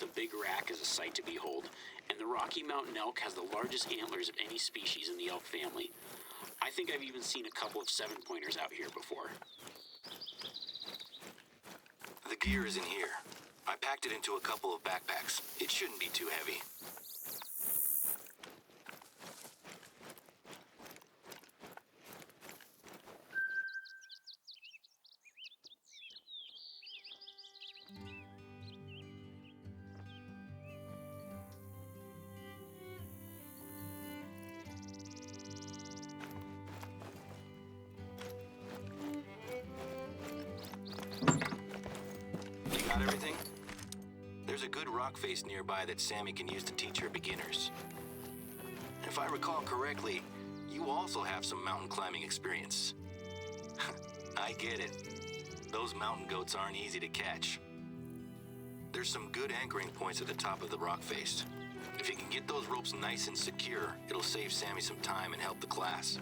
with a big rack is a sight to behold, and the Rocky Mountain elk has the largest antlers of any species in the elk family. I think I've even seen a couple of 7-pointers out here before. The gear is in here. I packed it into a couple of backpacks. It shouldn't be too heavy. Got everything? There's a good rock face nearby that Sammy can use to teach her beginners. And if I recall correctly, you also have some mountain climbing experience. I get it. Those mountain goats aren't easy to catch. There's some good anchoring points at the top of the rock face. If you can get those ropes nice and secure, it'll save Sammy some time and help the class.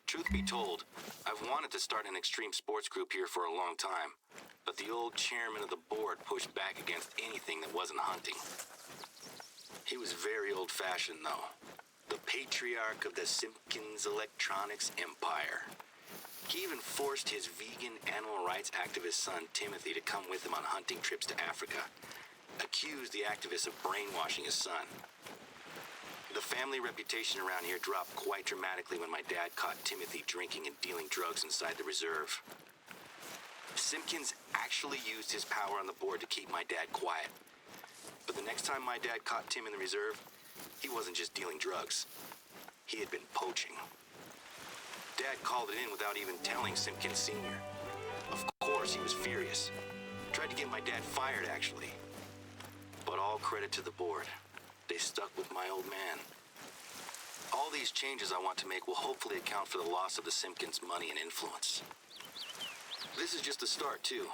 Truth be told, I've wanted to start an extreme sports group here for a long time, but the old chairman of the board pushed back against anything that wasn't hunting. He was very old-fashioned, though. The patriarch of the Simpkins Electronics empire. He even forced his vegan animal rights activist son, Timothy, to come with him on hunting trips to Africa. Accused the activist of brainwashing his son. The family reputation around here dropped quite dramatically when my dad caught Timothy drinking and dealing drugs inside the reserve. Simpkins actually used his power on the board to keep my dad quiet. But the next time my dad caught Tim in the reserve, he wasn't just dealing drugs. He had been poaching. Dad called it in without even telling Simpkins Sr. Of course, he was furious. Tried to get my dad fired, actually. But all credit to the board. They stuck with my old man. All these changes I want to make will hopefully account for the loss of the Simpkins' money and influence. This is just the start, too.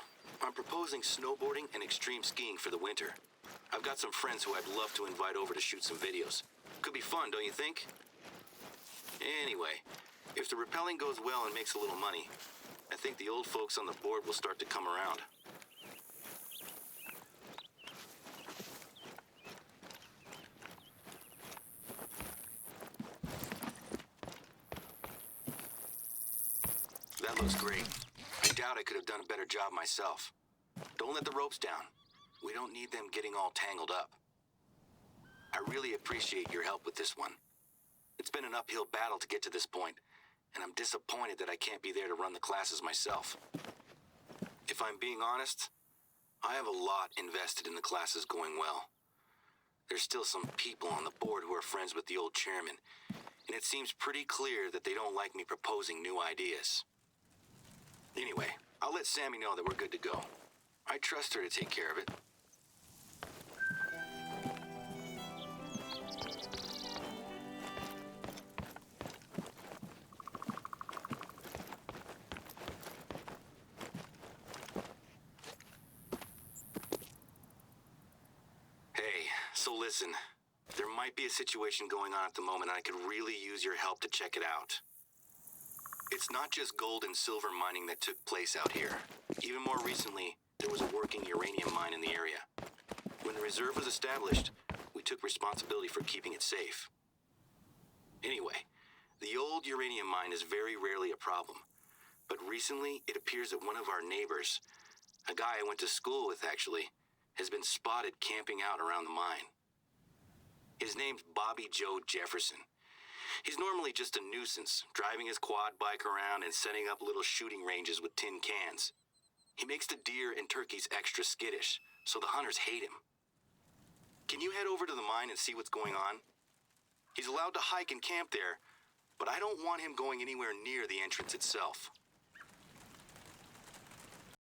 I'm proposing snowboarding and extreme skiing for the winter. I've got some friends who I'd love to invite over to shoot some videos. Could be fun, don't you think? Anyway, if the rappelling goes well and makes a little money, I think the old folks on the board will start to come around. That looks great. I doubt I could have done a better job myself. Don't let the ropes down. We don't need them getting all tangled up. I really appreciate your help with this one. It's been an uphill battle to get to this point, and I'm disappointed that I can't be there to run the classes myself. If I'm being honest, I have a lot invested in the classes going well. There's still some people on the board who are friends with the old chairman, and it seems pretty clear that they don't like me proposing new ideas. Anyway, I'll let Sammy know that we're good to go. I trust her to take care of it. So listen, there might be a situation going on at the moment and I could really use your help to check it out. It's not just gold and silver mining that took place out here. Even more recently, there was a working uranium mine in the area. When the reserve was established, we took responsibility for keeping it safe. Anyway, the old uranium mine is very rarely a problem. But recently, it appears that one of our neighbors, a guy I went to school with actually, has been spotted camping out around the mine. His name's Bobby Joe Jefferson. He's normally just a nuisance, driving his quad bike around and setting up little shooting ranges with tin cans. He makes the deer and turkeys extra skittish, so the hunters hate him. Can you head over to the mine and see what's going on? He's allowed to hike and camp there, but I don't want him going anywhere near the entrance itself.